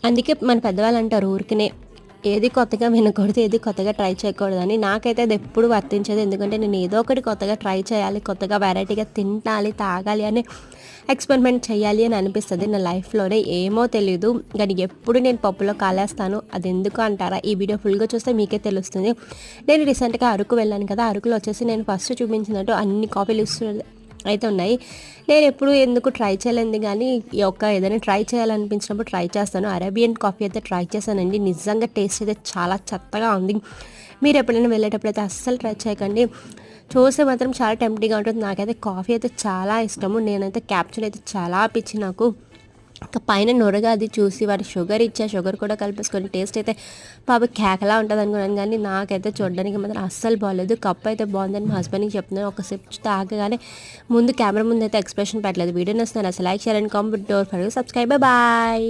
అందుకే మన పెద్దవాళ్ళు అంటారు ఊరికనే ఏది కొత్తగా వినకూడదు, ఏది కొత్తగా ట్రై చేయకూడదని. నాకైతే అది ఎప్పుడు వర్తించదు. ఎందుకంటే నేను ఏదో ఒకటి కొత్తగా ట్రై చేయాలి, కొత్తగా వెరైటీగా తినాలి, తాగాలి అని ఎక్స్పెరిమెంట్ చేయాలి అని అనిపిస్తుంది నా లైఫ్‌లోనే. ఏమో తెలీదు. కానీ ఎప్పుడు నేను పప్పులో కాలేస్తాను. అదెందుకు అంటారా? ఈ వీడియో ఫుల్‌గా చూస్తే మీకే తెలుస్తుంది. నేను రీసెంట్‌గా అరకు వెళ్ళాను కదా! అరకులో వచ్చేసి నేను ఫస్ట్ చూపించినట్టు అన్ని కాఫీ లీవ్స్ అయితే ఉన్నాయి. నేనెప్పుడు ఎందుకు ట్రై చేయలేదు గానీ, ఈ యొక్క ఏదైనా ట్రై చేయాలనిపించినప్పుడు ట్రై చేస్తాను. అరేబియన్ కాఫీ అయితే ట్రై చేశానండి. నిజంగా టేస్ట్ అయితే చాలా చెత్తగా ఉంది. మీరెప్పుడైనా వెళ్ళేటప్పుడైతే అస్సలు ట్రై చేయకండి. చూస్తే మాత్రం చాలా టెంప్టింగ్‌గా ఉంటుంది. నాకైతే కాఫీ అయితే చాలా ఇష్టము. నేనైతే క్యాప్చుల్ అయితే చాలా పిచ్చి నాకు. ఇంకా పైన నొరగా అది చూసి వాడు షుగర్ ఇచ్చా, షుగర్ కూడా కలిపేసుకొని టేస్ట్ అయితే బాబోయ్ కేకలా ఉంటదనుకున్నాను గానీ, నాకైతే చూడడానికి మాత్రం అస్సలు బాలేదు. కప్ అయితే బాగుందని మా హస్బెండ్‌కి చెప్తున్నాను. ఒక సిప్ తాగగానే ముందు కెమెరా ముందైతే ఎక్స్‌ప్రెషన్ పెట్టలేదు. వీడియో నచ్చితే like, share and comment. Don't forget subscribe. Bye.